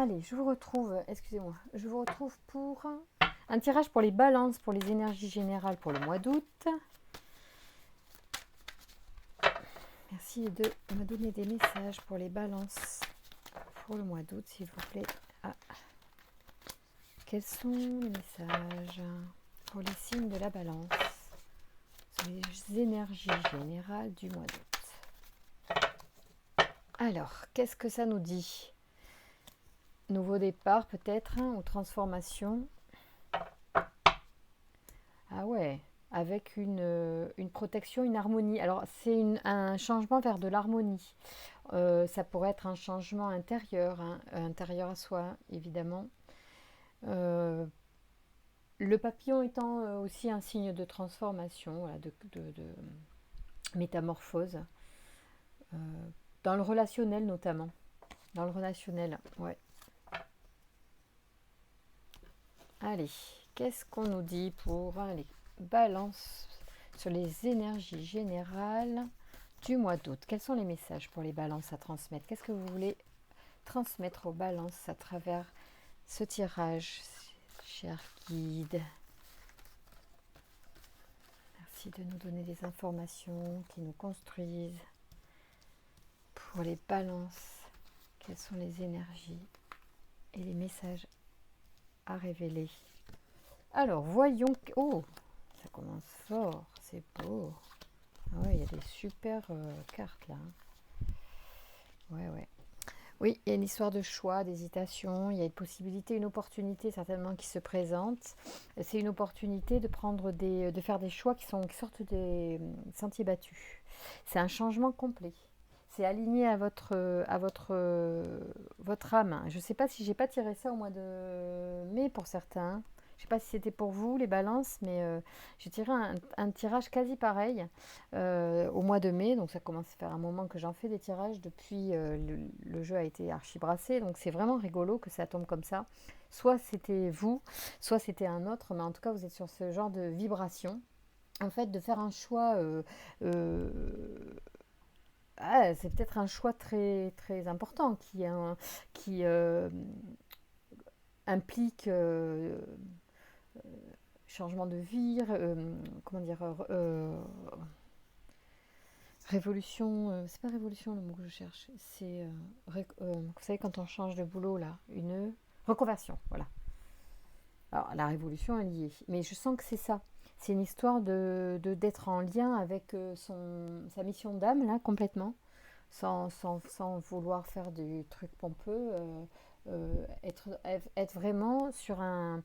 Allez, je vous retrouve, excusez-moi, je vous retrouve pour un tirage pour les balances, pour les énergies générales pour le mois d'août. Merci de me donner des messages pour les balances pour le mois d'août, s'il vous plaît. Ah. Quels sont les messages pour les signes de la balance sur les énergies générales du mois d'août? Alors, qu'est-ce que ça nous dit? Nouveau départ peut-être, hein, ou transformation. Ah ouais, avec une protection, une harmonie. Alors c'est un changement vers de l'harmonie. Ça pourrait être un changement intérieur, hein, intérieur à soi, évidemment. Euh, le papillon étant aussi un signe de transformation, voilà, de métamorphose. Euh, dans le relationnel notamment. Dans le relationnel, ouais. Allez, qu'est-ce qu'on nous dit pour les balances sur les énergies générales du mois d'août? Quels sont les messages pour les balances à transmettre? Qu'est-ce que vous voulez transmettre aux balances à travers ce tirage, cher guide? Merci de nous donner des informations qui nous construisent. Pour les balances, quelles sont les énergies et les messages à révéler? Alors, voyons... Oh, ça commence fort, c'est beau. Ah ouais, il y a des super cartes là. Ouais. Oui, il y a une histoire de choix, d'hésitation, il y a une possibilité, une opportunité certainement qui se présente. C'est une opportunité de faire des choix qui sortent des sentiers battus. C'est un changement complet. C'est aligné à votre âme. Je ne sais pas si j'ai pas tiré ça au mois de mai pour certains. Je ne sais pas si c'était pour vous les balances, mais j'ai tiré un tirage quasi pareil au mois de mai. Donc ça commence à faire un moment que j'en fais des tirages depuis le jeu a été archi-brassé. Donc c'est vraiment rigolo que ça tombe comme ça. Soit c'était vous, soit c'était un autre, mais en tout cas vous êtes sur ce genre de vibration. En fait, de faire un choix euh, c'est peut-être un choix très, très important qui implique changement de vie, comment dire, révolution, c'est pas révolution le mot que je cherche, c'est, vous savez, quand on change de boulot, là, une reconversion, voilà. Alors, la révolution est liée, mais je sens que c'est ça. C'est une histoire d'être en lien avec sa mission d'âme, là, complètement. Sans vouloir faire du truc pompeux, être vraiment sur un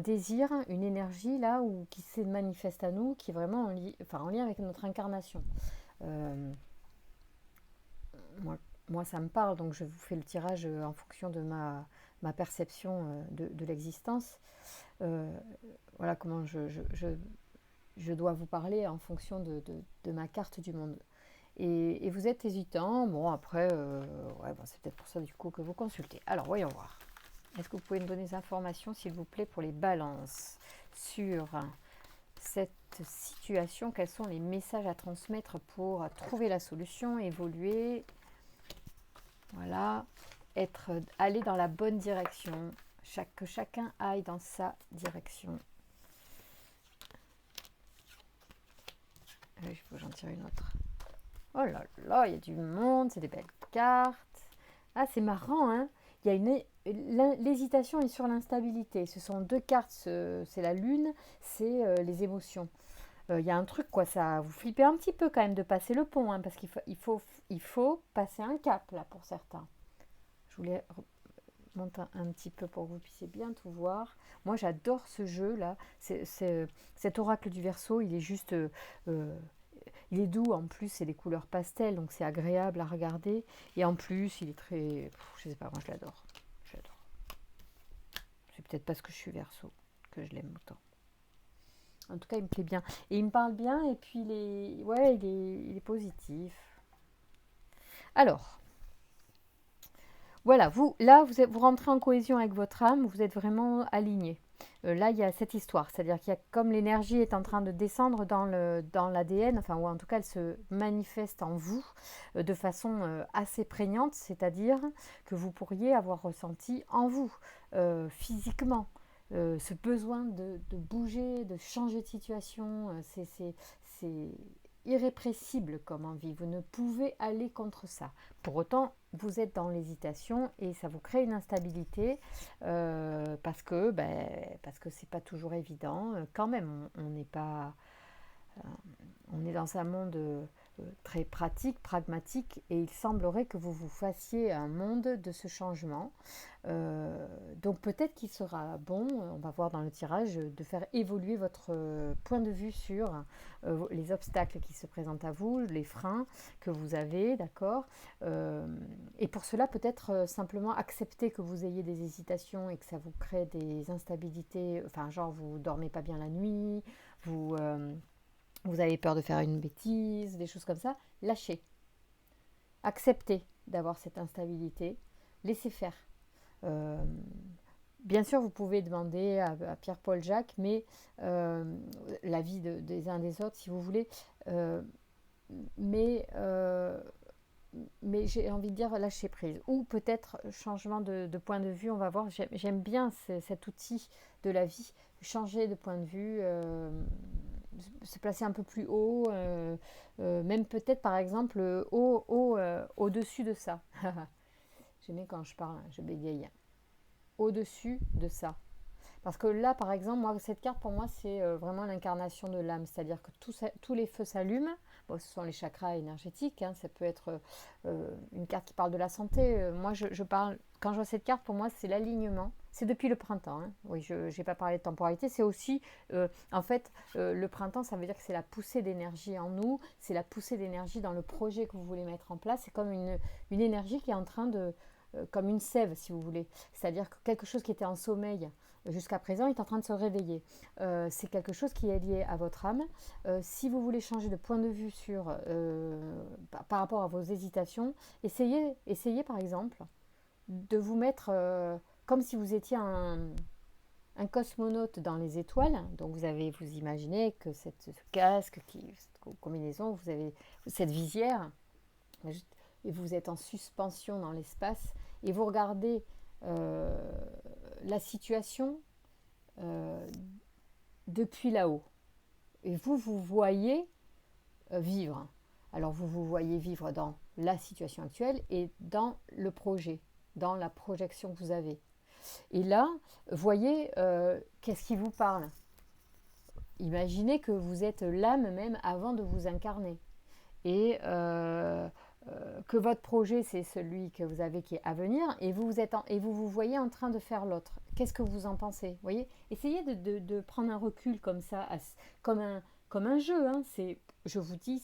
désir, une énergie là où, qui se manifeste à nous, qui est vraiment en lien avec notre incarnation. Euh, moi, ça me parle, donc je vous fais le tirage en fonction de ma perception de l'existence. Euh, voilà comment je dois vous parler en fonction de ma carte du monde. Et vous êtes hésitant. Bon, après, c'est peut-être pour ça du coup que vous consultez. Alors, voyons voir. Est-ce que vous pouvez me donner des informations, s'il vous plaît, pour les balances sur cette situation? Quels sont les messages à transmettre pour trouver la solution, évoluer, voilà, aller dans la bonne direction, que chacun aille dans sa direction. Il faut que j'en tire une autre. Oh là là, il y a du monde, c'est des belles cartes. Ah, c'est marrant, hein. Il y a l'hésitation est sur l'instabilité. Ce sont deux cartes, c'est la lune, c'est les émotions. Il y a un truc, quoi, ça vous flippez un petit peu quand même de passer le pont, hein, parce qu'il faut passer un cap, là, pour certains. Je voulais monter un petit peu pour que vous puissiez bien tout voir. Moi, j'adore ce jeu-là. Cet oracle du Verseau, il est juste... il est doux, en plus c'est des couleurs pastel, donc c'est agréable à regarder. Et en plus, il est très... je sais pas, moi je l'adore. C'est peut-être parce que je suis Verseau que je l'aime autant. En tout cas, il me plaît bien. Et il me parle bien, et puis il est positif. Alors, voilà, vous rentrez en cohésion avec votre âme, vous êtes vraiment aligné. Là, il y a cette histoire, c'est-à-dire qu'il y a comme l'énergie est en train de descendre dans l'ADN, enfin, ou en tout cas, elle se manifeste en vous de façon assez prégnante, c'est-à-dire que vous pourriez avoir ressenti en vous, physiquement, ce besoin de bouger, de changer de situation. C'est irrépressible comme envie. Vous ne pouvez aller contre ça. Pour autant, vous êtes dans l'hésitation et ça vous crée une instabilité parce que c'est pas toujours évident. Quand même, on n'est pas, on est dans un monde très pratique, pragmatique, et il semblerait que vous vous fassiez un monde de ce changement. Donc peut-être qu'il sera bon, on va voir dans le tirage, de faire évoluer votre point de vue sur les obstacles qui se présentent à vous, les freins que vous avez, d'accord. Et pour cela, peut-être simplement accepter que vous ayez des hésitations et que ça vous crée des instabilités, enfin genre vous dormez pas bien la nuit, vous avez peur de faire une bêtise, des choses comme ça, lâchez. Acceptez d'avoir cette instabilité, laissez faire. Euh, Bien sûr, vous pouvez demander à Pierre-Paul Jacques, mais l'avis des uns des autres, si vous voulez. Euh, mais mais j'ai envie de dire lâcher prise. Ou peut-être changement de point de vue, on va voir. J'aime bien cet outil de la vie, changer de point de vue, se placer un peu plus haut, même peut-être par exemple au-dessus de ça. J'aime quand je parle, je bégaye. Au-dessus de ça. Parce que là, par exemple, moi, cette carte, pour moi, c'est vraiment l'incarnation de l'âme. C'est-à-dire que tous les feux s'allument. Bon, ce sont les chakras énergétiques. Hein. Ça peut être une carte qui parle de la santé. Moi, je parle... Quand je vois cette carte, pour moi, c'est l'alignement. C'est depuis le printemps. Hein. Oui, je n'ai pas parlé de temporalité. C'est aussi, en fait, le printemps, ça veut dire que c'est la poussée d'énergie en nous. C'est la poussée d'énergie dans le projet que vous voulez mettre en place. C'est comme une énergie qui est en train de... comme une sève, si vous voulez. C'est-à-dire que quelque chose qui était en sommeil jusqu'à présent est en train de se réveiller. C'est quelque chose qui est lié à votre âme. Si vous voulez changer de point de vue par rapport à vos hésitations, essayez par exemple de vous mettre comme si vous étiez un cosmonaute dans les étoiles. Donc vous imaginez que ce casque, cette combinaison, vous avez cette visière, et vous êtes en suspension dans l'espace, et vous regardez la situation euh, depuis là-haut. Et vous voyez vivre. Alors vous voyez vivre dans la situation actuelle et dans le projet, dans la projection que vous avez. Et là, voyez qu'est-ce qui vous parle. Imaginez que vous êtes l'âme même avant de vous incarner. Et que votre projet, c'est celui que vous avez qui est à venir, et vous voyez en train de faire l'autre. Qu'est-ce que vous en pensez? Voyez, essayez de prendre un recul comme ça, comme un jeu. Hein. Je vous dis,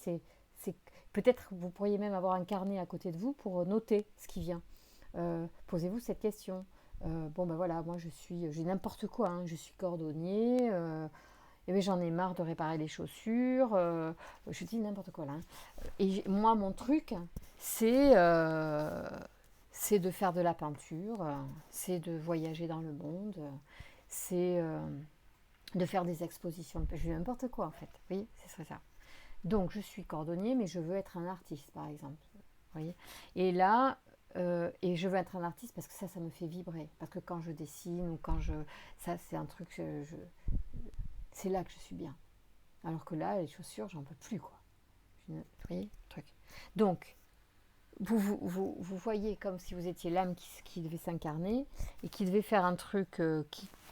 peut-être vous pourriez même avoir un carnet à côté de vous pour noter ce qui vient. Posez-vous cette question. Bon ben voilà, moi j'ai n'importe quoi, hein. Je suis cordonnier, et bien, j'en ai marre de réparer les chaussures, je dis n'importe quoi là. Hein. Et moi, mon truc, c'est c'est de faire de la peinture, c'est de voyager dans le monde, c'est de faire des expositions. Je dis n'importe quoi en fait. Vous voyez, ce serait ça. Donc, je suis cordonnier, mais je veux être un artiste, par exemple. Vous voyez. Et là, et je veux être un artiste parce que ça me fait vibrer. Parce que quand je dessine ou quand je... Ça, c'est un truc... c'est là que je suis bien. Alors que là, les chaussures, j'en peux plus, quoi. Vous voyez le truc. Donc, vous voyez comme si vous étiez l'âme qui devait s'incarner et qui devait faire un truc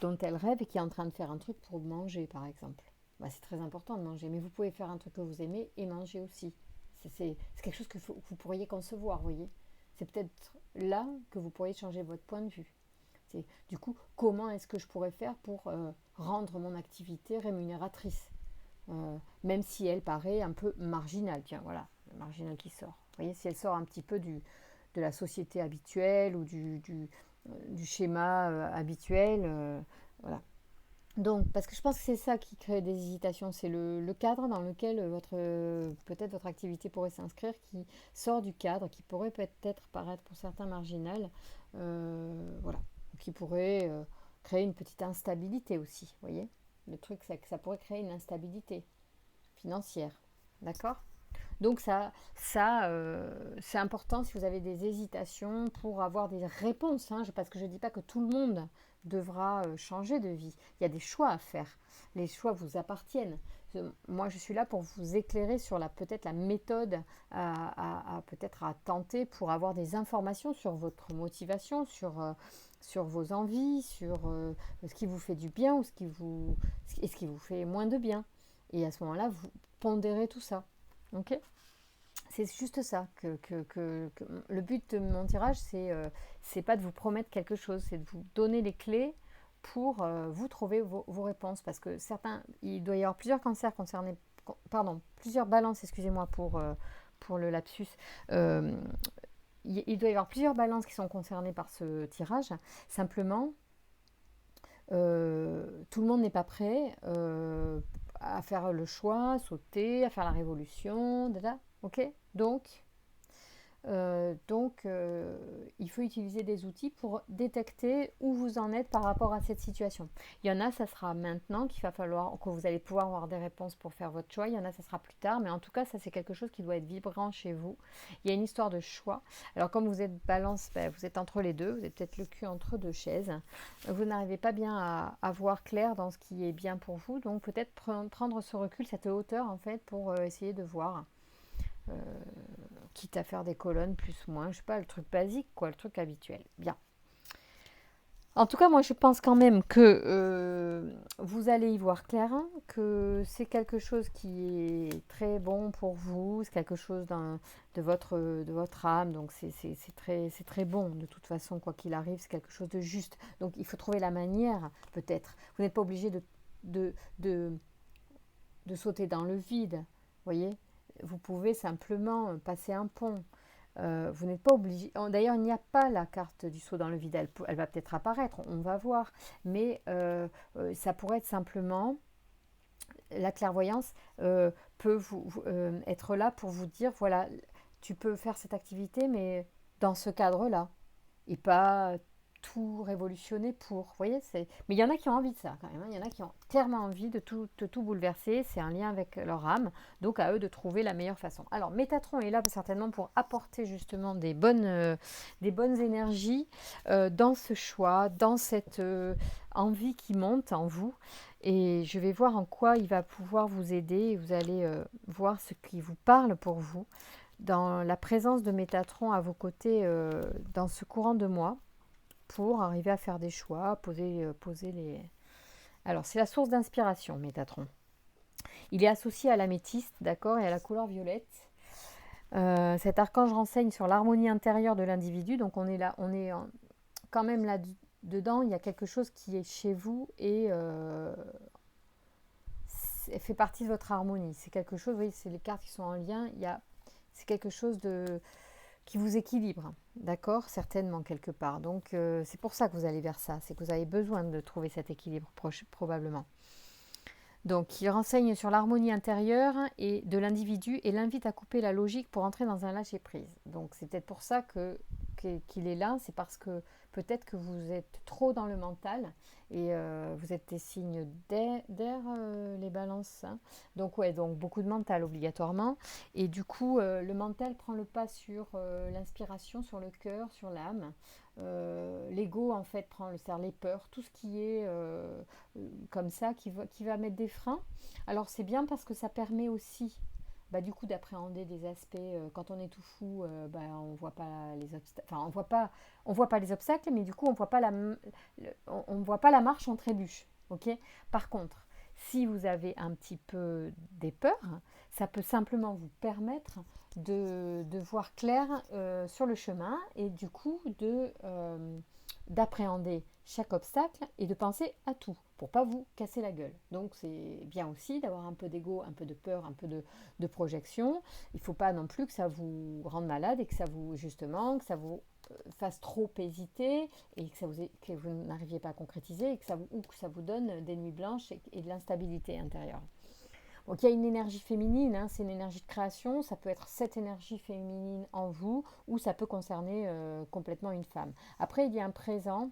dont elle rêve et qui est en train de faire un truc pour manger, par exemple. Bah, c'est très important de manger, mais vous pouvez faire un truc que vous aimez et manger aussi. C'est quelque chose que vous pourriez concevoir, vous voyez. C'est peut-être là que vous pourriez changer votre point de vue. C'est, du coup, comment est-ce que je pourrais faire pour rendre mon activité rémunératrice, même si elle paraît un peu marginale. Tiens, voilà, marginale qui sort. Vous voyez, si elle sort un petit peu de la société habituelle ou du schéma habituel, voilà. Donc, parce que je pense que c'est ça qui crée des hésitations, c'est le cadre dans lequel peut-être votre activité pourrait s'inscrire, qui sort du cadre, qui pourrait peut-être paraître pour certains marginal, voilà, qui pourrait créer une petite instabilité aussi, vous voyez. Le truc, c'est que ça pourrait créer une instabilité financière, d'accord? Donc c'est important si vous avez des hésitations pour avoir des réponses, hein, parce que je ne dis pas que tout le monde devra changer de vie. Il y a des choix à faire. Les choix vous appartiennent. Moi, je suis là pour vous éclairer sur peut-être la méthode peut-être à tenter pour avoir des informations sur votre motivation, sur vos envies, sur ce qui vous fait du bien ou ce qui vous fait moins de bien. Et à ce moment-là, vous pondérez tout ça. Ok? C'est juste ça que le but de mon tirage, c'est pas de vous promettre quelque chose, c'est de vous donner les clés pour vous trouver vos réponses. Parce que il doit y avoir plusieurs cancers concernés, pardon, plusieurs balances, excusez-moi pour le lapsus. Euh, il doit y avoir plusieurs balances qui sont concernées par ce tirage. Simplement, tout le monde n'est pas prêt à faire le choix, sauter, à faire la révolution, ok? Il faut utiliser des outils pour détecter où vous en êtes par rapport à cette situation. Il y en a, ça sera maintenant que vous allez pouvoir avoir des réponses pour faire votre choix. Il y en a, ça sera plus tard. Mais en tout cas, ça, c'est quelque chose qui doit être vibrant chez vous. Il y a une histoire de choix. Alors, comme vous êtes balance, vous êtes entre les deux. Vous êtes peut-être le cul entre deux chaises. Vous n'arrivez pas bien à voir clair dans ce qui est bien pour vous. Donc, peut-être prendre ce recul, cette hauteur, en fait, pour essayer de voir. Quitte à faire des colonnes plus ou moins, je sais pas, le truc basique, quoi, le truc habituel. Bien. En tout cas, moi, je pense quand même que vous allez y voir clair, hein, que c'est quelque chose qui est très bon pour vous, c'est quelque chose de votre âme, donc c'est très bon, de toute façon, quoi qu'il arrive, c'est quelque chose de juste. Donc, il faut trouver la manière, peut-être. Vous n'êtes pas obligé de, de, de sauter dans le vide, voyez. Vous pouvez simplement passer un pont. Vous n'êtes pas obligé. D'ailleurs, il n'y a pas la carte du saut dans le vide. Elle va peut-être apparaître, on va voir. Mais ça pourrait être simplement. La clairvoyance peut être là pour vous dire voilà, tu peux faire cette activité, mais dans ce cadre-là. Et pas tout révolutionner pour. Vous voyez, mais il y en a qui ont envie de ça quand même. Hein. Il y en a qui ont clairement envie de tout bouleverser. C'est un lien avec leur âme. Donc à eux de trouver la meilleure façon. Alors Métatron est là certainement pour apporter justement des bonnes énergies dans ce choix, dans cette envie qui monte en vous. Et je vais voir en quoi il va pouvoir vous aider. Et vous allez voir ce qui vous parle pour vous dans la présence de Métatron à vos côtés dans ce courant de mois pour arriver à faire des choix, poser les... Alors, c'est la source d'inspiration, Métatron. Il est associé à l'améthyste, d'accord, et à la couleur violette. Cet archange renseigne sur l'harmonie intérieure de l'individu, donc on est là, quand même là-dedans, il y a quelque chose qui est chez vous et fait partie de votre harmonie. C'est quelque chose, vous voyez, c'est les cartes qui sont en lien, c'est quelque chose qui vous équilibre, d'accord, certainement quelque part. Donc c'est pour ça que vous allez vers ça, c'est que vous avez besoin de trouver cet équilibre probablement. Donc il renseigne sur l'harmonie intérieure et de l'individu et l'invite à couper la logique pour entrer dans un lâcher-prise. Donc c'est peut-être pour ça qu'il est là, c'est parce que peut-être que vous êtes trop dans le mental et vous êtes des signes d'air, les balances. Hein. Donc ouais, donc beaucoup de mental obligatoirement. Et du coup, le mental prend le pas sur l'inspiration, sur le cœur, sur l'âme. L'ego en fait prend les peurs, tout ce qui est comme ça, qui va mettre des freins. Alors c'est bien parce que ça permet aussi du coup d'appréhender des aspects quand on est tout fou, on voit pas les obstacles, enfin on voit pas les obstacles, mais du coup on voit pas on voit pas la marche en trébuche, ok. Par contre, si vous avez un petit peu des peurs, ça peut simplement vous permettre de voir clair sur le chemin et du coup d'appréhender chaque obstacle et de penser à tout pour pas vous casser la gueule. Donc c'est bien aussi d'avoir un peu d'ego, un peu de peur, un peu de projection. Il faut pas non plus que ça vous rende malade et que ça vous fasse trop hésiter et que vous n'arriviez pas à concrétiser et ou que ça vous donne des nuits blanches et de l'instabilité intérieure. Donc il y a une énergie féminine, hein, c'est une énergie de création, ça peut être cette énergie féminine en vous ou ça peut concerner complètement une femme. Après il y a un présent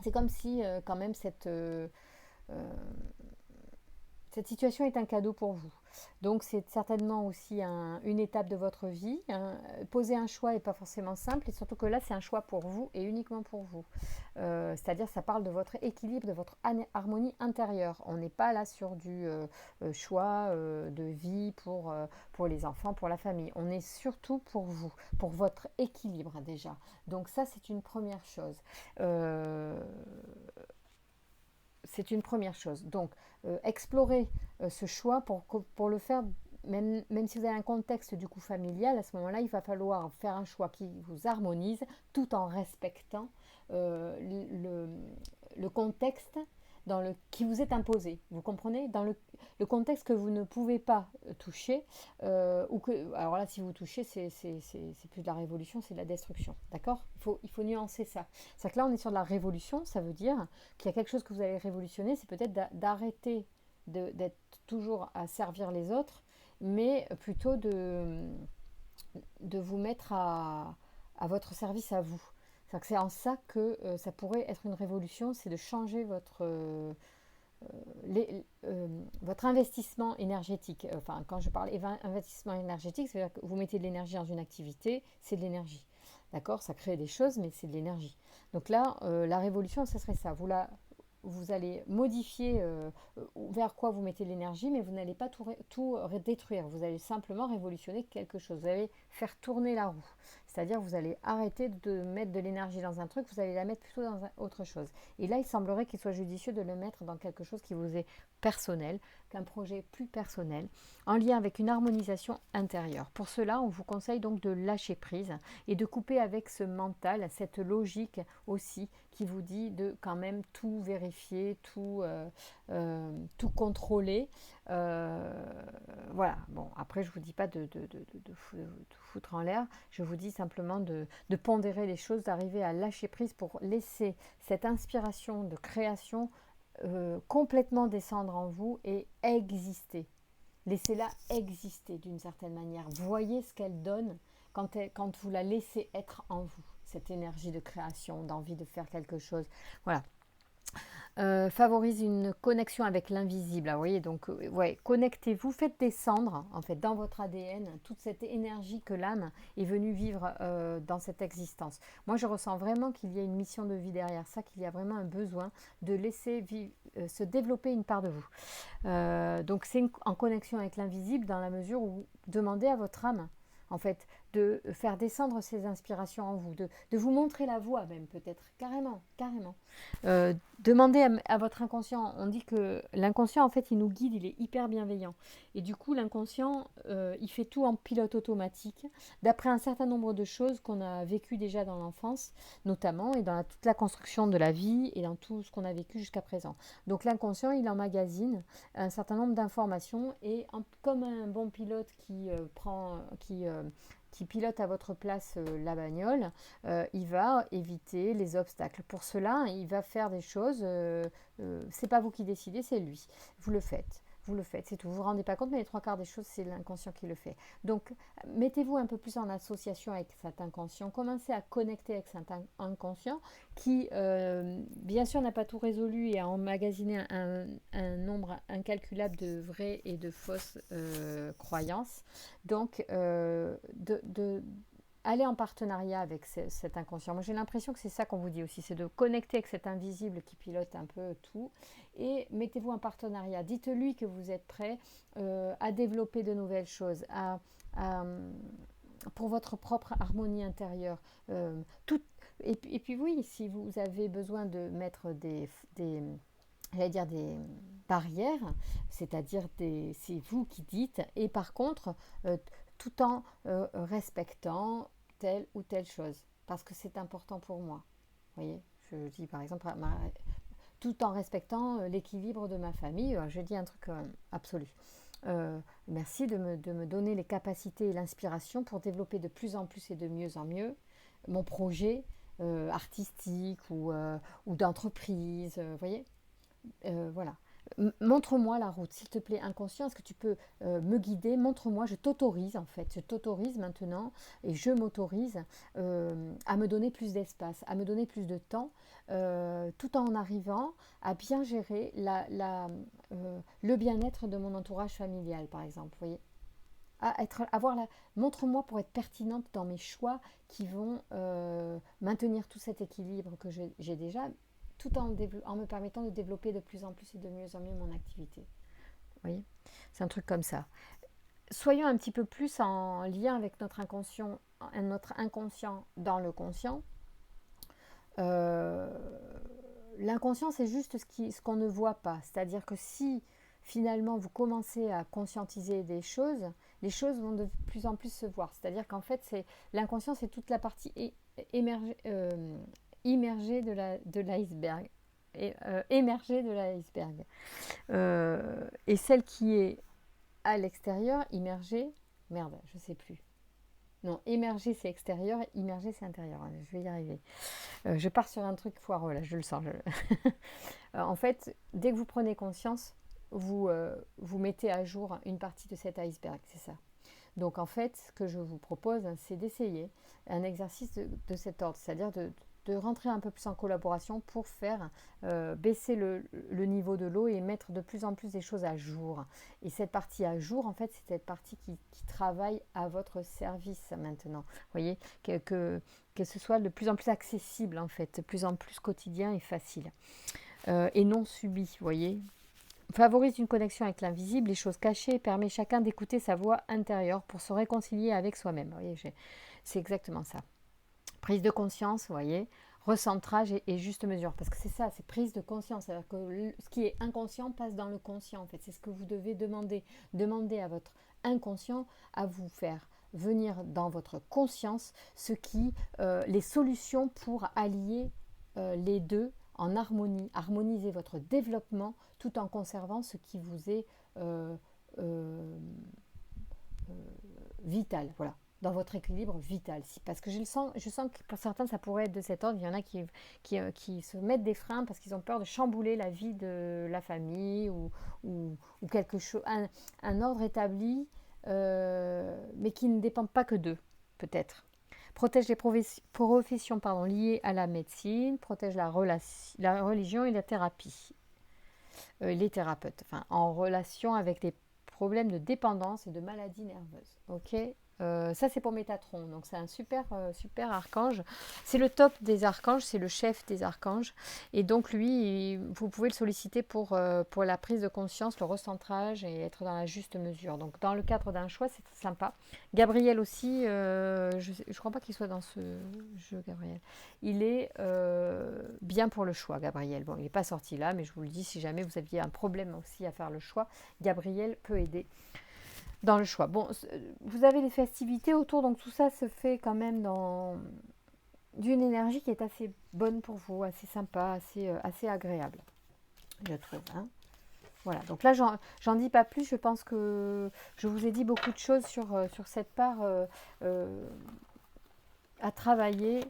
c'est comme si quand même euh, cette situation est un cadeau pour vous. Donc c'est certainement aussi une étape de votre vie. Poser un choix n'est pas forcément simple, et surtout que là c'est un choix pour vous et uniquement pour vous. C'est-à-dire ça parle de votre équilibre, de votre harmonie intérieure. On n'est pas là sur du choix de vie pour les enfants, pour la famille. On est surtout pour vous, pour votre équilibre déjà. Donc ça c'est une première chose. Euh, c'est une première chose. Donc, explorer ce choix pour le faire, même si vous avez un contexte du coup familial, à ce moment-là, il va falloir faire un choix qui vous harmonise tout en respectant le contexte qui vous est imposé. Vous comprenez? Dans le contexte que vous ne pouvez pas toucher, alors là, si vous touchez, c'est plus de la révolution, c'est de la destruction. D'accord? Il faut nuancer ça. C'est-à-dire que là, on est sur de la révolution, ça veut dire qu'il y a quelque chose que vous allez révolutionner, c'est peut-être d'arrêter d'être toujours à servir les autres, mais plutôt de vous mettre à votre service à vous. C'est-à-dire que c'est en ça que ça pourrait être une révolution, c'est de changer votre investissement énergétique. Enfin, quand je parle investissement énergétique, c'est-à-dire que vous mettez de l'énergie dans une activité, c'est de l'énergie. D'accord? Ça crée des choses, mais c'est de l'énergie. Donc là, la révolution, ce serait ça. Vous allez modifier vers quoi vous mettez de l'énergie, mais vous n'allez pas tout détruire. Vous allez simplement révolutionner quelque chose. Vous allez faire tourner la roue. C'est-à-dire vous allez arrêter de mettre de l'énergie dans un truc, vous allez la mettre plutôt dans autre chose. Et là, il semblerait qu'il soit judicieux de le mettre dans quelque chose qui vous est personnel, qu'un projet plus personnel, en lien avec une harmonisation intérieure. Pour cela, on vous conseille donc de lâcher prise et de couper avec ce mental, cette logique aussi qui vous dit de quand même tout vérifier, tout contrôler. Voilà. Bon, après, je ne vous dis pas de foutre en l'air. Je vous dis simplement de pondérer les choses, d'arriver à lâcher prise pour laisser cette inspiration de création complètement descendre en vous et exister. Laissez-la exister d'une certaine manière. Voyez ce qu'elle donne quand vous la laissez être en vous, cette énergie de création, d'envie de faire quelque chose. Voilà. Favorise une connexion avec l'invisible. Vous voyez, donc, ouais, connectez-vous, faites descendre, en fait, dans votre ADN, toute cette énergie que l'âme est venue vivre dans cette existence. Moi, je ressens vraiment qu'il y a une mission de vie derrière ça, qu'il y a vraiment un besoin de laisser se développer une part de vous. Donc, c'est en connexion avec l'invisible dans la mesure où vous demandez à votre âme, en fait, de faire descendre ces inspirations en vous, de vous montrer la voie même peut-être, carrément. Demandez à votre inconscient, on dit que l'inconscient en fait il nous guide, il est hyper bienveillant. Et du coup l'inconscient il fait tout en pilote automatique, d'après un certain nombre de choses qu'on a vécues déjà dans l'enfance, notamment, et dans toute la construction de la vie et dans tout ce qu'on a vécu jusqu'à présent. Donc l'inconscient il emmagasine un certain nombre d'informations et comme un bon pilote qui pilote à votre place la bagnole, il va éviter les obstacles. Pour cela, il va faire des choses, c'est pas vous qui décidez, c'est lui. Vous le faites. C'est tout. Vous vous rendez pas compte, mais les trois quarts des choses, c'est l'inconscient qui le fait. Donc, mettez-vous un peu plus en association avec cet inconscient. Commencez à connecter avec cet inconscient qui, bien sûr, n'a pas tout résolu et a emmagasiné un nombre incalculable de vraies et de fausses croyances. Donc, aller en partenariat avec cet inconscient. Moi, j'ai l'impression que c'est ça qu'on vous dit aussi, c'est de connecter avec cet invisible qui pilote un peu tout et mettez-vous en partenariat. Dites-lui que vous êtes prêt à développer de nouvelles choses, pour votre propre harmonie intérieure. Et puis oui, si vous avez besoin de mettre j'allais dire des barrières, c'est-à-dire c'est vous qui dites, et par contre, tout en respectant telle ou telle chose, parce que c'est important pour moi. Vous voyez, je dis par exemple, tout en respectant l'équilibre de ma famille, je dis un truc absolu. Merci de me donner les capacités et l'inspiration pour développer de plus en plus et de mieux en mieux mon projet artistique ou d'entreprise, vous voyez. Voilà. Montre-moi la route, s'il te plaît, inconscient, est-ce que tu peux me guider? Montre-moi, je t'autorise en fait, je t'autorise maintenant et je m'autorise à me donner plus d'espace, à me donner plus de temps, tout en arrivant à bien gérer le bien-être de mon entourage familial, par exemple. Vous voyez, montre-moi pour être pertinente dans mes choix qui vont maintenir tout cet équilibre que j'ai déjà, tout en me permettant de développer de plus en plus et de mieux en mieux mon activité. Vous voyez, c'est un truc comme ça. Soyons un petit peu plus en lien avec notre inconscient dans le conscient. Euh, L'inconscient, c'est juste ce qu'on ne voit pas. C'est-à-dire que si finalement vous commencez à conscientiser des choses, les choses vont de plus en plus se voir. C'est-à-dire qu'en fait, l'inconscient, c'est toute la partie immergée de l'iceberg. Émergée de l'iceberg. Et celle qui est à l'extérieur, immergée, merde, je sais plus. Non, émerger c'est extérieur, immerger c'est intérieur. Je vais y arriver. Je pars sur un truc foireux là, je le sens. En fait, dès que vous prenez conscience, vous mettez à jour une partie de cet iceberg, c'est ça. Donc en fait, ce que je vous propose, c'est d'essayer un exercice de cet ordre, c'est-à-dire de rentrer un peu plus en collaboration pour faire baisser le niveau de l'eau et mettre de plus en plus des choses à jour. Et cette partie à jour, en fait, c'est cette partie qui travaille à votre service maintenant. Vous voyez, que ce soit de plus en plus accessible, en fait, de plus en plus quotidien et facile. Et non subi, vous voyez. Favorise une connexion avec l'invisible, les choses cachées, et permet chacun d'écouter sa voix intérieure pour se réconcilier avec soi-même. Vous voyez, c'est exactement ça. Prise de conscience, vous voyez, recentrage et juste mesure. Parce que c'est ça, c'est prise de conscience. C'est-à-dire que ce qui est inconscient passe dans le conscient, en fait. C'est ce que vous devez demander. Demandez à votre inconscient à vous faire venir dans votre conscience les solutions pour allier les deux en harmonie, harmoniser votre développement tout en conservant ce qui vous est euh, vital, voilà, dans votre équilibre vital. Parce que je sens que pour certains ça pourrait être de cet ordre, il y en a qui se mettent des freins parce qu'ils ont peur de chambouler la vie de la famille ou quelque chose, un ordre établi, mais qui ne dépend pas que d'eux, peut-être. Protège les professions liées à la médecine, protège la religion et la thérapie. Les thérapeutes, enfin, en relation avec des problèmes de dépendance et de maladies nerveuses. Ok, ça c'est pour Métatron, donc c'est un super archange. C'est le top des archanges, c'est le chef des archanges. Et donc lui, vous pouvez le solliciter pour la prise de conscience, le recentrage et être dans la juste mesure. Donc dans le cadre d'un choix, c'est sympa. Gabriel aussi, je ne crois pas qu'il soit dans ce jeu, Gabriel. Il est bien pour le choix, Gabriel. Bon, il n'est pas sorti là, mais je vous le dis, si jamais vous aviez un problème aussi à faire le choix, Gabriel peut aider dans le choix. Bon, vous avez des festivités autour, donc tout ça se fait quand même d'une énergie qui est assez bonne pour vous, assez sympa, assez agréable, je trouve. Hein. Voilà, donc là, j'en dis pas plus. Je pense que je vous ai dit beaucoup de choses sur cette part à travailler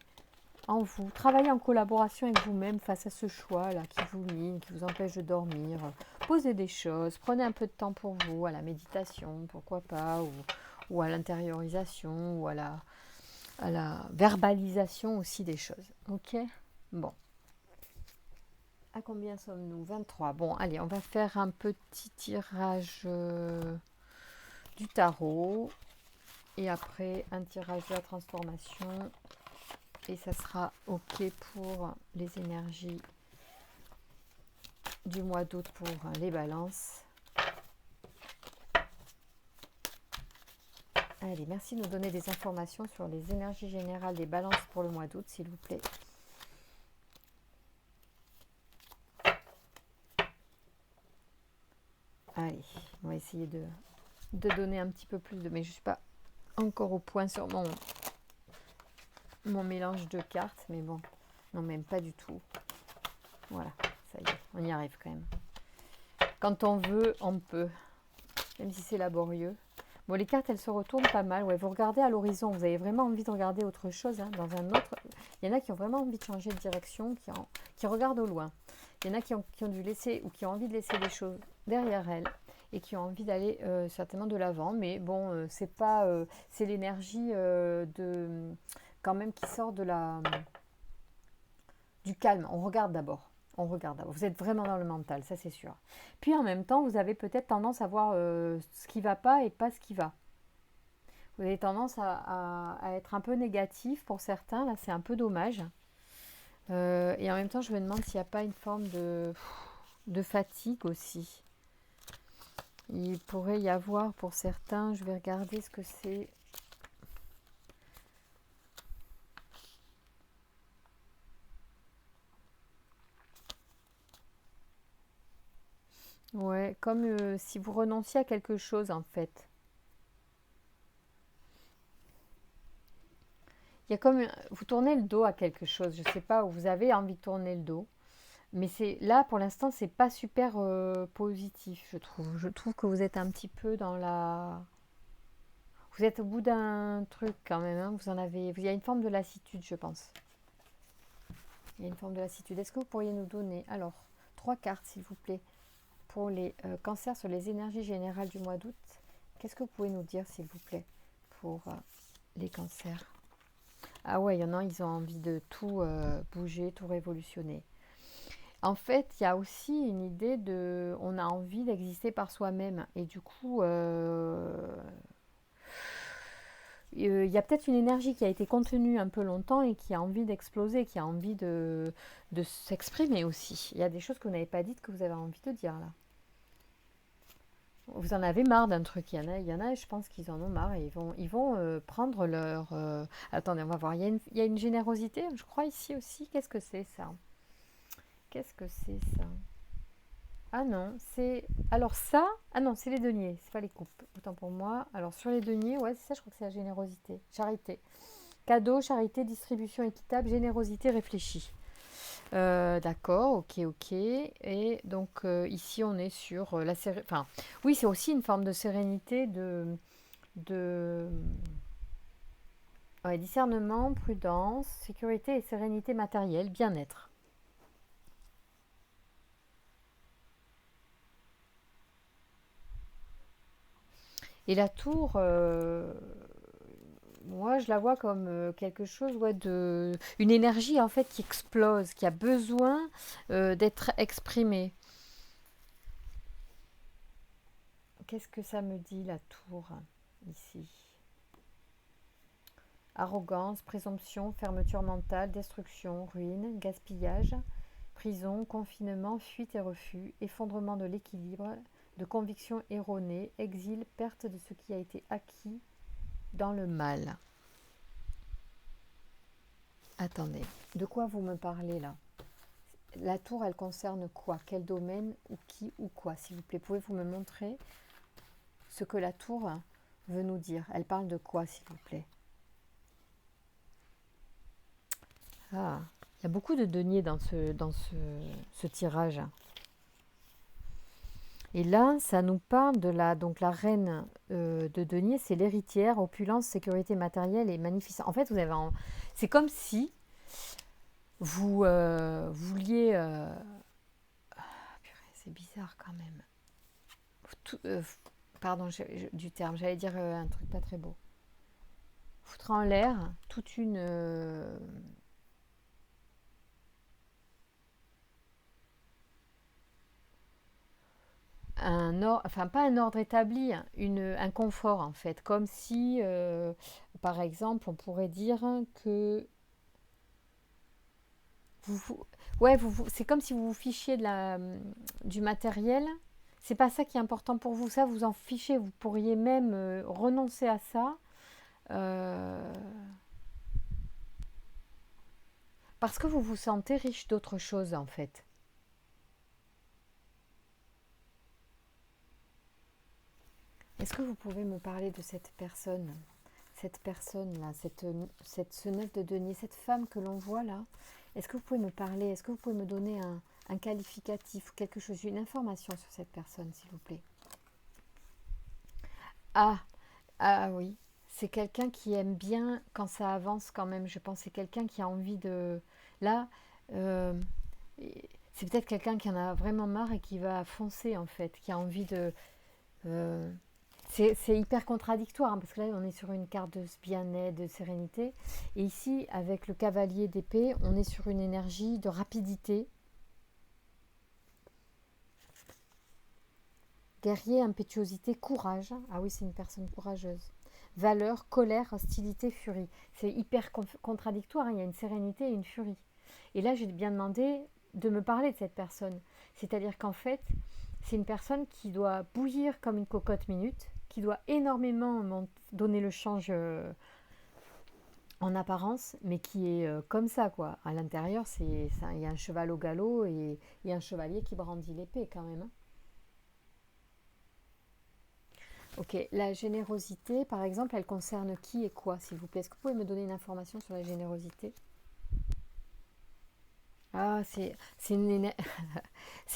en vous. Travaillez en collaboration avec vous-même face à ce choix-là qui vous mine, qui vous empêche de dormir. Posez des choses, prenez un peu de temps pour vous, à la méditation, pourquoi pas, ou à l'intériorisation, ou à la verbalisation aussi des choses. Ok? Bon. À combien sommes-nous? 23. Bon, allez, on va faire un petit tirage du tarot. Et après, un tirage de la transformation. Et ça sera ok pour les énergies du mois d'août pour les balances. Allez, merci de nous donner des informations sur les énergies générales des balances pour le mois d'août, s'il vous plaît. Allez, on va essayer de donner un petit peu plus de... Mais je ne suis pas encore au point sur mon mélange de cartes, mais bon, non, même pas du tout. Voilà, ça y est, on y arrive quand même. Quand on veut, on peut, même si c'est laborieux. Bon, les cartes, elles se retournent pas mal. Ouais, vous regardez à l'horizon. Vous avez vraiment envie de regarder autre chose, hein, dans un autre. Il y en a qui ont vraiment envie de changer de direction, qui regardent au loin. Il y en a qui ont dû laisser ou qui ont envie de laisser des choses derrière elles et qui ont envie d'aller certainement de l'avant. Mais bon, c'est pas, c'est l'énergie de quand même qui sort de du calme. On regarde d'abord. On regarde d'abord. Vous êtes vraiment dans le mental, ça c'est sûr. Puis en même temps, vous avez peut-être tendance à voir ce qui va pas et pas ce qui va. Vous avez tendance à être un peu négatif pour certains. Là, c'est un peu dommage. Et en même temps, je me demande s'il n'y a pas une forme de fatigue aussi. Il pourrait y avoir pour certains, je vais regarder ce que c'est. Ouais, comme si vous renonciez à quelque chose en fait. Il y a comme vous tournez le dos à quelque chose, je ne sais pas où vous avez envie de tourner le dos, mais c'est là pour l'instant c'est pas super positif, je trouve. Je trouve que vous êtes un petit peu dans la, vous êtes au bout d'un truc quand même, hein. Vous en avez, il y a une forme de lassitude, je pense. Il y a une forme de lassitude. Est-ce que vous pourriez nous donner alors 3 cartes s'il vous plaît pour les cancers sur les énergies générales du mois d'août? Qu'est-ce que vous pouvez nous dire s'il vous plaît pour les cancers? Ah ouais, il y en a, ils ont envie de tout bouger, tout révolutionner. En fait, il y a aussi une idée de... On a envie d'exister par soi-même. Et du coup, il y a peut-être une énergie qui a été contenue un peu longtemps et qui a envie d'exploser, qui a envie de s'exprimer aussi. Il y a des choses que vous n'avez pas dites que vous avez envie de dire là. Vous en avez marre d'un truc. Il y en a, je pense qu'ils en ont marre et ils vont prendre leur... Attendez, on va voir. Il y a une générosité, je crois, ici aussi. Qu'est-ce que c'est ça? Qu'est-ce que c'est ça? Ah non, c'est... Alors ça... Ah non, c'est les deniers, c'est pas les coupes. Autant pour moi. Alors sur les deniers, ouais, c'est ça, je crois que c'est la générosité. Charité. Cadeau, charité, distribution équitable, générosité réfléchie. D'accord, ok, ok. Et donc ici on est sur la sérénité. Enfin, oui, c'est aussi une forme de sérénité, de ouais, discernement, prudence, sécurité et sérénité matérielle, bien-être. Et la tour, moi je la vois comme quelque chose, ouais, de une énergie en fait qui explose, qui a besoin d'être exprimée. Qu'est-ce que ça me dit la tour ici? Arrogance, présomption, fermeture mentale, destruction, ruine, gaspillage, prison, confinement, fuite et refus, effondrement de l'équilibre, de convictions erronées, exil, perte de ce qui a été acquis dans le mal. Attendez, de quoi vous me parlez là? La tour, elle concerne quoi? Quel domaine ou qui ou quoi? S'il vous plaît, pouvez-vous me montrer ce que la tour veut nous dire? Elle parle de quoi, s'il vous plaît? Ah, il y a beaucoup de deniers dans ce tirage. Et là, ça nous parle de donc la reine de denier, c'est l'héritière, opulence, sécurité matérielle et magnificence. En fait, c'est comme si vous vouliez... purée, c'est bizarre quand même. Tout- euh, pardon du terme, j'allais dire un truc pas très beau. Foutre en l'air toute une... enfin pas un ordre établi, un confort en fait, comme si, par exemple, on pourrait dire que ouais, c'est comme si vous vous fichiez du matériel. C'est pas ça qui est important pour vous, ça vous en fichez. Vous pourriez même renoncer à ça euh, parce que vous vous sentez riche d'autre chose en fait. Est-ce que vous pouvez me parler de cette personne-là, ce neuf de denier, cette femme que l'on voit là? Est-ce que vous pouvez me parler? Est-ce que vous pouvez me donner un qualificatif, quelque chose, une information sur cette personne, s'il vous plaît? Ah, Ah oui, c'est quelqu'un qui aime bien quand ça avance quand même, je pense. C'est quelqu'un qui a envie de... Là, euh, c'est peut-être quelqu'un qui en a vraiment marre et qui va foncer en fait, qui a envie de... euh, c'est hyper contradictoire, hein, parce que là on est sur une carte de bien-être, de sérénité. Et ici, avec le cavalier d'épée, on est sur une énergie de rapidité. Guerrier, impétuosité, courage. Ah oui, c'est une personne courageuse. Valeur, colère, hostilité, furie. C'est hyper contradictoire, hein. Il y a une sérénité et une furie. Et là, j'ai bien demandé de me parler de cette personne. C'est-à-dire qu'en fait, c'est une personne qui doit bouillir comme une cocotte minute, qui doit énormément donner le change en apparence, mais qui est comme ça, quoi. À l'intérieur, il y a un cheval au galop et il y a un chevalier qui brandit l'épée quand même, hein. Ok, la générosité, par exemple, elle concerne qui et quoi, s'il vous plaît? Est-ce que vous pouvez me donner une information sur la générosité? Ah, c'est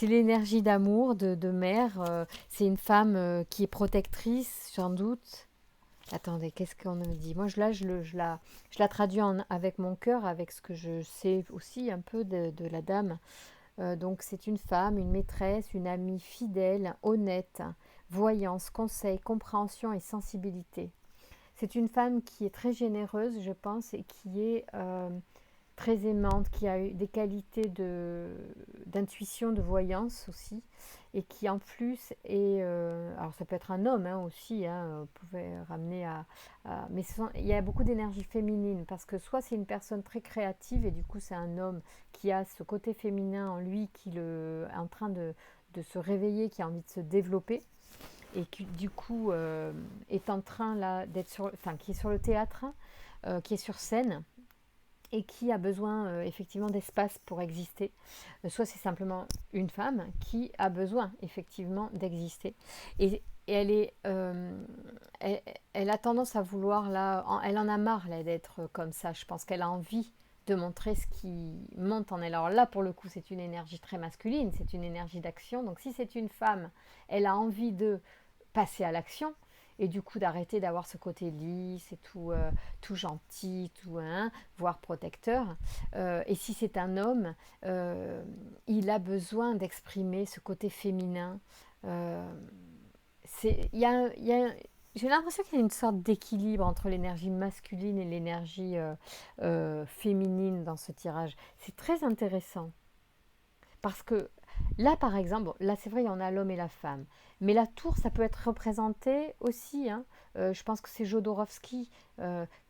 l'énergie d'amour, de mère. C'est une femme qui est protectrice, sans doute. Attendez, qu'est-ce qu'on me dit? Moi, je la traduis avec mon cœur, avec ce que je sais aussi un peu de la dame. Donc, c'est une femme, une maîtresse, une amie fidèle, honnête, voyance, conseil, compréhension et sensibilité. C'est une femme qui est très généreuse, je pense, et qui est très aimante, qui a eu des qualités d'intuition, de voyance aussi, et qui en plus est... alors ça peut être un homme, hein, aussi, hein, vous pouvez ramener mais il y a beaucoup d'énergie féminine, parce que soit c'est une personne très créative, et du coup c'est un homme qui a ce côté féminin en lui, est en train de se réveiller, qui a envie de se développer, et qui du coup est en train là d'être enfin qui est sur le théâtre, qui est sur scène et qui a besoin effectivement d'espace pour exister. Soit c'est simplement une femme qui a besoin effectivement d'exister. Et elle est, elle, elle a tendance à vouloir là, elle en a marre là d'être comme ça. Je pense qu'elle a envie de montrer ce qui monte en elle. Alors là, pour le coup, c'est une énergie très masculine, c'est une énergie d'action. Donc si c'est une femme, elle a envie de passer à l'action et du coup d'arrêter d'avoir ce côté lisse et tout gentil, tout hein, voire protecteur. Et si c'est un homme, euh, il a besoin d'exprimer ce côté féminin. Euh, j'ai l'impression qu'il y a une sorte d'équilibre entre l'énergie masculine et l'énergie féminine dans ce tirage. C'est très intéressant. Parce que là, par exemple, bon, là c'est vrai, il y en a l'homme et la femme. Mais la tour, ça peut être représenté aussi, hein. Je pense que c'est Jodorowsky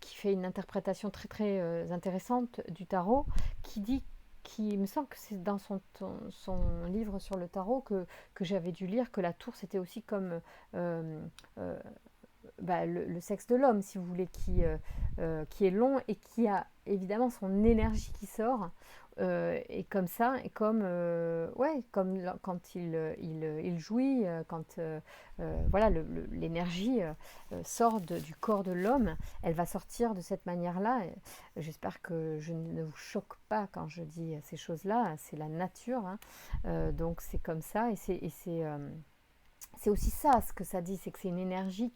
qui fait une interprétation très très intéressante du tarot, qui dit, qui il me semble que c'est dans son livre sur le tarot que j'avais dû lire, que la tour c'était aussi comme euh, bah, le sexe de l'homme, si vous voulez, qui est long et qui a évidemment son énergie qui sort. Et comme ça, et comme, ouais, comme quand il jouit, quand voilà, l'énergie sort du corps de l'homme, elle va sortir de cette manière-là. J'espère que je ne vous choque pas quand je dis ces choses-là, c'est la nature, hein. Donc c'est comme ça, c'est aussi ça ce que ça dit, c'est que c'est une énergie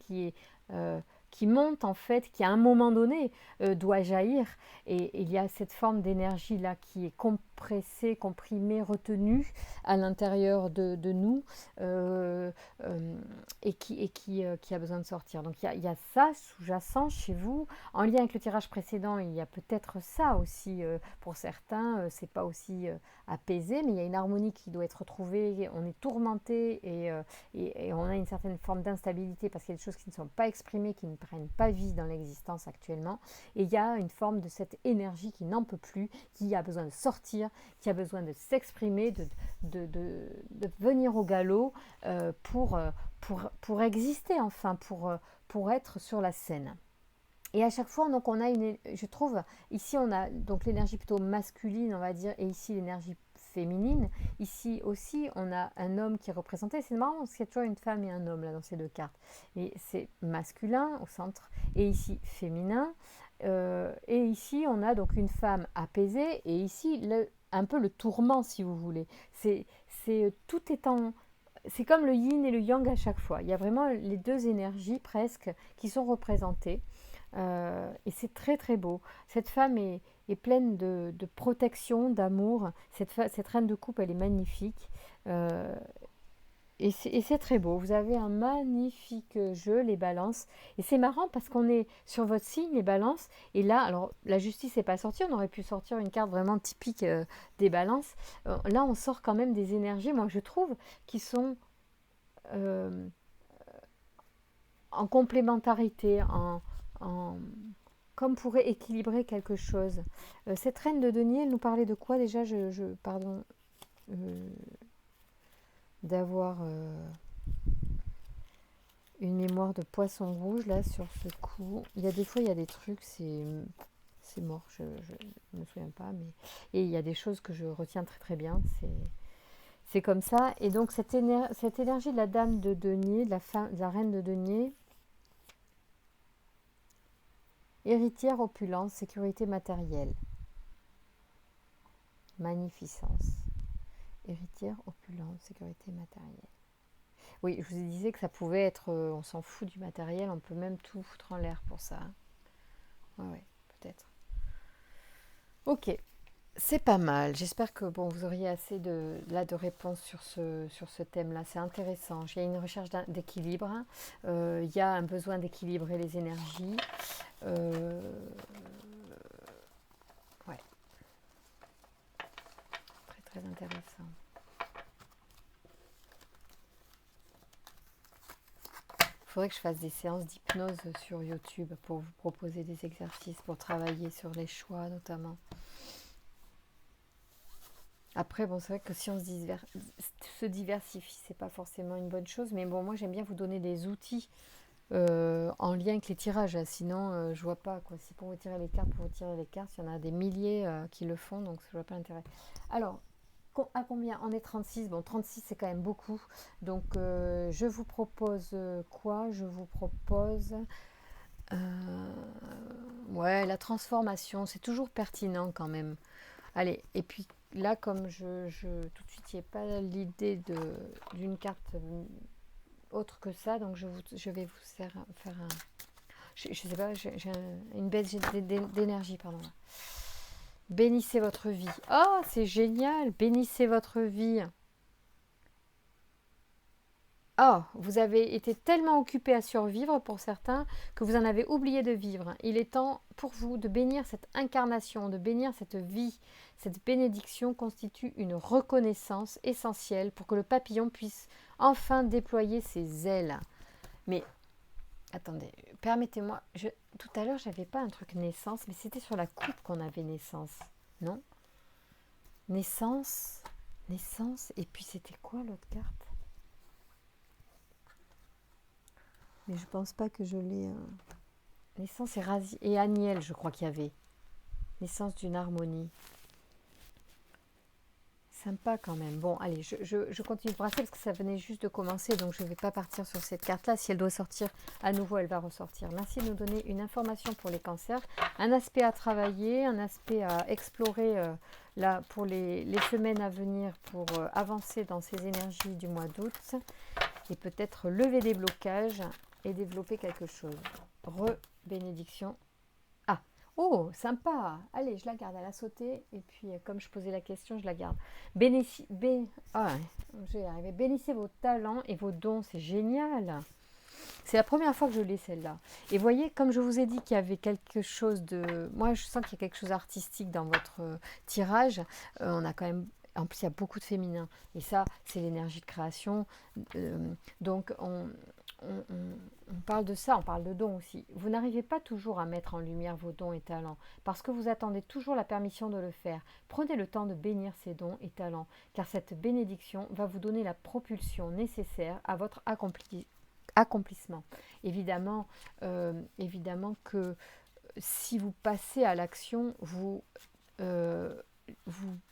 euh, qui monte en fait, qui à un moment donné doit jaillir. Et il y a cette forme d'énergie là qui est compressée, comprimée, retenue à l'intérieur de nous euh, euh, qui a besoin de sortir. Donc il y a ça sous-jacent chez vous. En lien avec le tirage précédent, il y a peut-être ça aussi pour certains. C'est pas aussi apaisé, mais il y a une harmonie qui doit être retrouvée. On est tourmenté et on a une certaine forme d'instabilité parce qu'il y a des choses qui ne sont pas exprimées, qui ne prennent pas vie dans l'existence actuellement. Et il y a une forme de cette énergie qui n'en peut plus, qui a besoin de sortir, qui a besoin de s'exprimer, de venir au galop pour exister, enfin, pour être sur la scène. Et à chaque fois, donc on a je trouve, ici on a donc l'énergie plutôt masculine, on va dire, et ici l'énergie féminine. Ici aussi, on a un homme qui est représenté. C'est marrant parce qu'il y a toujours une femme et un homme là dans ces deux cartes. Et c'est masculin au centre, et ici féminin. Et ici, on a donc une femme apaisée, et ici un peu le tourment, si vous voulez. C'est tout est en c'est comme le yin et le yang à chaque fois. Il y a vraiment les deux énergies presque qui sont représentées. Et c'est très très beau. Cette femme est pleine de protection, d'amour. Cette reine de coupe, elle est magnifique. Euh, et c'est très beau. Vous avez un magnifique jeu, les balances. Et c'est marrant parce qu'on est sur votre signe, les balances. Et là, alors la justice n'est pas sortie. On aurait pu sortir une carte vraiment typique des balances. Là, on sort quand même des énergies, moi je trouve, qui sont euh, en complémentarité, en, comme pourrait équilibrer quelque chose. Cette reine de denier, elle nous parlait de quoi déjà pardon, euh, d'avoir une mémoire de poisson rouge là sur ce coup. Il y a des fois, il y a des trucs, c'est mort, je ne me souviens pas, mais et il y a des choses que je retiens très très bien. C'est comme ça. Et donc cette énergie de la dame de denier, de la reine de denier, héritière opulence, sécurité matérielle, magnificence. Héritière opulence, sécurité matérielle. Oui, je vous disais que ça pouvait être, on s'en fout du matériel, on peut même tout foutre en l'air pour ça. Ouais, ouais, peut-être. Ok, c'est pas mal. J'espère que bon, vous auriez assez de réponses sur ce thème-là. C'est intéressant. Il y a une recherche d'équilibre. Il y a un besoin d'équilibrer les énergies. Euh, ouais, très très intéressant. Il faudrait que je fasse des séances d'hypnose sur YouTube pour vous proposer des exercices pour travailler sur les choix notamment. Après, bon, c'est vrai que si on se diversifie, c'est pas forcément une bonne chose, mais bon, moi j'aime bien vous donner des outils en lien avec les tirages. Sinon, je vois pas quoi. Si pour vous tirer les cartes, il y en a des milliers qui le font, donc je vois pas l'intérêt. Alors, à combien? On est 36. Bon, 36 c'est quand même beaucoup. Donc, je vous propose quoi? Je vous propose ouais, la transformation. C'est toujours pertinent quand même. Allez, et puis là, comme tout de suite, il n'y a pas l'idée d'une carte autre que ça, donc je vais vous faire un. Je sais pas, j'ai une baisse d'énergie, pardon. Bénissez votre vie. Oh, c'est génial! Bénissez votre vie. Oh, vous avez été tellement occupé à survivre pour certains que vous en avez oublié de vivre. Il est temps pour vous de bénir cette incarnation, de bénir cette vie. Cette bénédiction constitue une reconnaissance essentielle pour que le papillon puisse enfin déployer ses ailes. Mais attendez, permettez-moi, tout à l'heure j'avais pas un truc naissance, mais c'était sur la coupe qu'on avait naissance, non? Naissance, naissance, et puis c'était quoi l'autre carte? Mais je pense pas que je l'ai. Naissance et Aniel, je crois qu'il y avait. Naissance d'une harmonie. Sympa quand même. Bon, allez, je continue de brasser parce que ça venait juste de commencer, donc je ne vais pas partir sur cette carte-là. Si elle doit sortir à nouveau, elle va ressortir. Merci de nous donner une information pour les cancers, un aspect à travailler, un aspect à explorer là, pour les semaines à venir pour avancer dans ces énergies du mois d'août et peut-être lever des blocages et développer quelque chose. Bénédiction. Ah, oh, sympa. Allez, je la garde, elle a sauté. Et puis, comme je posais la question, je la garde. Ah, j'ai arrivé. Bénissez vos talents et vos dons, c'est génial. C'est la première fois que je l'ai celle-là. Et voyez, comme je vous ai dit qu'il y avait quelque chose de. Moi, je sens qu'il y a quelque chose d'artistique dans votre tirage. On a quand même. En plus, il y a beaucoup de féminin. Et ça, c'est l'énergie de création. Donc, on parle de ça, on parle de dons aussi. Vous n'arrivez pas toujours à mettre en lumière vos dons et talents parce que vous attendez toujours la permission de le faire. Prenez le temps de bénir ces dons et talents car cette bénédiction va vous donner la propulsion nécessaire à votre accomplissement. Évidemment que si vous passez à l'action, vous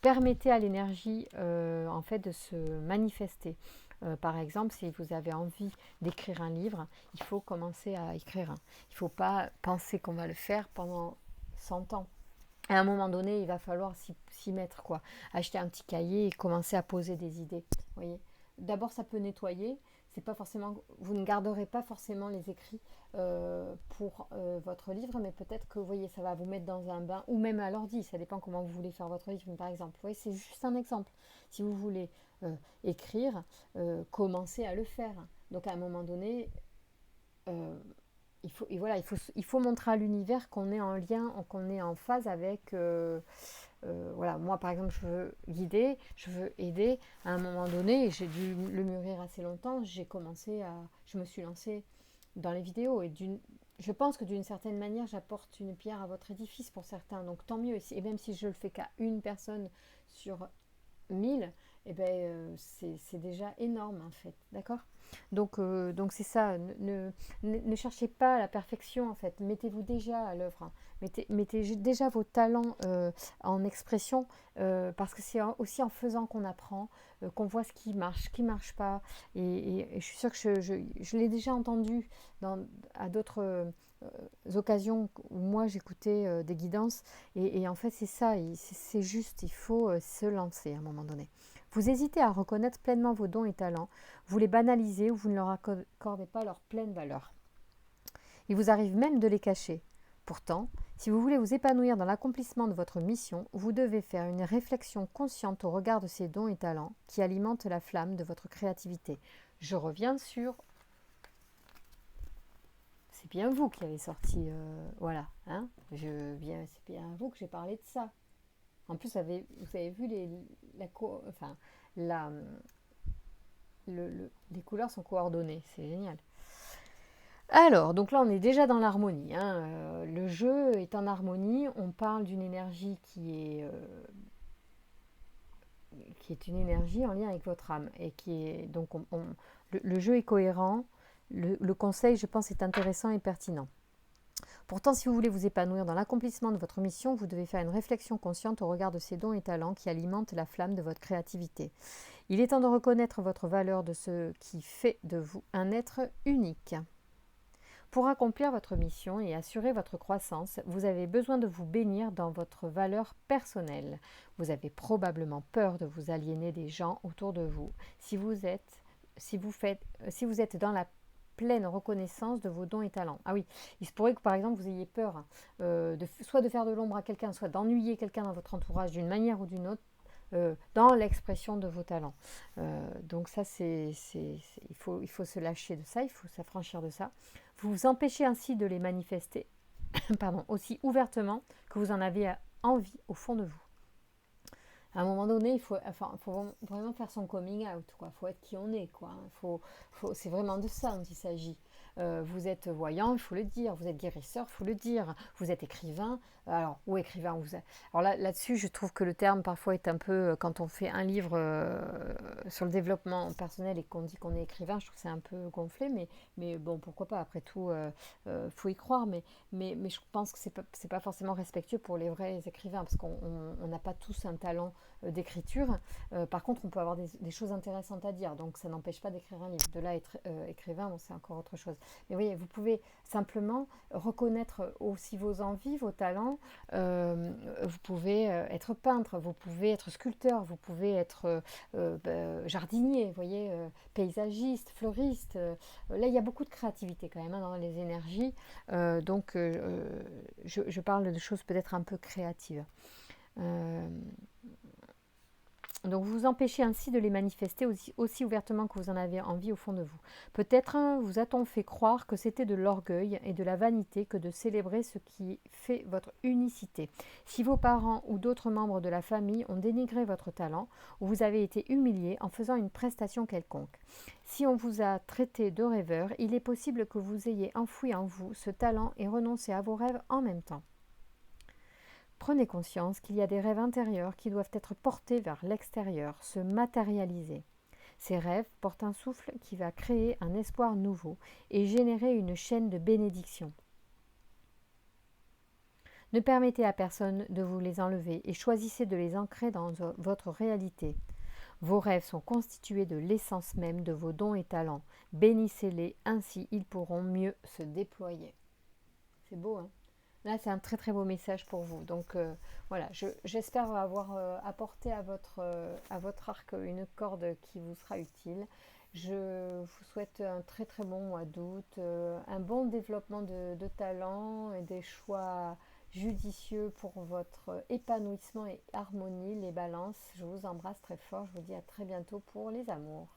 permettez à l'énergie en fait de se manifester. Par exemple, si vous avez envie d'écrire un livre, il faut commencer à écrire. Il ne faut pas penser qu'on va le faire pendant 100 ans. À un moment donné, il va falloir s'y mettre, quoi. Acheter un petit cahier et commencer à poser des idées. Voyez. d'abord ça peut nettoyer. C'est pas forcément, vous ne garderez pas forcément les écrits pour votre livre, mais peut-être que vous voyez, ça va vous mettre dans un bain, ou même à l'ordi, ça dépend comment vous voulez faire votre livre, par exemple. Vous voyez, c'est juste un exemple. Si vous voulez écrire, commencez à le faire. Donc à un moment donné, il faut, et voilà, il faut montrer à l'univers qu'on est en lien, qu'on est en phase avec. Voilà, moi par exemple, je veux guider, je veux aider. À un moment donné, j'ai dû le mûrir assez longtemps. Je me suis lancée dans les vidéos je pense que d'une certaine manière, j'apporte une pierre à votre édifice pour certains. Donc tant mieux. Et même si je le fais qu'à une personne sur 1000, eh ben, c'est déjà énorme en fait, d'accord. Donc c'est ça, ne cherchez pas la perfection en fait, mettez-vous déjà à l'œuvre, hein. Mettez déjà vos talents en expression, parce que c'est aussi en faisant qu'on apprend, qu'on voit ce qui marche pas, et je suis sûre que je l'ai déjà entendu à d'autres occasions où moi j'écoutais des guidances, et en fait c'est ça, c'est juste, il faut se lancer à un moment donné. Vous hésitez à reconnaître pleinement vos dons et talents, vous les banalisez ou vous ne leur accordez pas leur pleine valeur. Il vous arrive même de les cacher. Pourtant, si vous voulez vous épanouir dans l'accomplissement de votre mission, vous devez faire une réflexion consciente au regard de ces dons et talents qui alimentent la flamme de votre créativité. Je reviens sur... C'est bien vous qui avez sorti... voilà, hein, c'est bien vous que j'ai parlé de ça. En plus, vous avez vu les couleurs sont coordonnées, c'est génial. Alors, donc là, on est déjà dans l'harmonie, hein. Le jeu est en harmonie. On parle d'une énergie qui est une énergie en lien avec votre âme et qui est donc le jeu est cohérent. Le conseil, je pense, est intéressant et pertinent. Pourtant, si vous voulez vous épanouir dans l'accomplissement de votre mission, vous devez faire une réflexion consciente au regard de ces dons et talents qui alimentent la flamme de votre créativité. Il est temps de reconnaître votre valeur de ce qui fait de vous un être unique. Pour accomplir votre mission et assurer votre croissance, vous avez besoin de vous bénir dans votre valeur personnelle. Vous avez probablement peur de vous aliéner des gens autour de vous si vous êtes dans la pleine reconnaissance de vos dons et talents. Ah oui, il se pourrait que par exemple vous ayez peur soit de faire de l'ombre à quelqu'un, soit d'ennuyer quelqu'un dans votre entourage d'une manière ou d'une autre, dans l'expression de vos talents. Donc ça, il faut se lâcher de ça, il faut s'affranchir de ça. Vous vous empêchez ainsi de les manifester aussi ouvertement que vous en avez envie au fond de vous. À un moment donné, il faut vraiment faire son coming out, quoi. Il faut être qui on est, quoi. C'est vraiment de ça dont il s'agit. Vous êtes voyant, il faut le dire. Vous êtes guérisseur, il faut le dire. Vous êtes écrivain. Alors, ou écrivain, alors là-dessus, je trouve que le terme parfois est un peu, quand on fait un livre sur le développement personnel et qu'on dit qu'on est écrivain, je trouve que c'est un peu gonflé, mais bon, pourquoi pas, après tout, faut y croire, mais je pense que c'est pas forcément respectueux pour les vrais écrivains, parce qu'on n'a pas tous un talent d'écriture. Par contre, on peut avoir des choses intéressantes à dire, donc ça n'empêche pas d'écrire un livre. De là, être écrivain, bon, c'est encore autre chose. Mais voyez, vous pouvez simplement reconnaître aussi vos envies, vos talents. Vous pouvez être peintre, vous pouvez être sculpteur, vous pouvez être jardinier, vous voyez, paysagiste, fleuriste. Là, il y a beaucoup de créativité quand même, hein, dans les énergies. Donc, je parle de choses peut-être un peu créatives. Donc vous vous empêchez ainsi de les manifester aussi ouvertement que vous en avez envie au fond de vous. Peut-être vous a-t-on fait croire que c'était de l'orgueil et de la vanité que de célébrer ce qui fait votre unicité. Si vos parents ou d'autres membres de la famille ont dénigré votre talent, ou vous avez été humilié en faisant une prestation quelconque. Si on vous a traité de rêveur, il est possible que vous ayez enfoui en vous ce talent et renoncé à vos rêves en même temps. Prenez conscience qu'il y a des rêves intérieurs qui doivent être portés vers l'extérieur, se matérialiser. Ces rêves portent un souffle qui va créer un espoir nouveau et générer une chaîne de bénédictions. Ne permettez à personne de vous les enlever et choisissez de les ancrer dans votre réalité. Vos rêves sont constitués de l'essence même de vos dons et talents. Bénissez-les, ainsi ils pourront mieux se déployer. C'est beau, hein ? Là, c'est un très très beau message pour vous. Donc voilà, j'espère avoir apporté à votre arc une corde qui vous sera utile. Je vous souhaite un très très bon mois d'août, un bon développement de talent et des choix judicieux pour votre épanouissement et harmonie, les balances. Je vous embrasse très fort. Je vous dis à très bientôt pour les amours.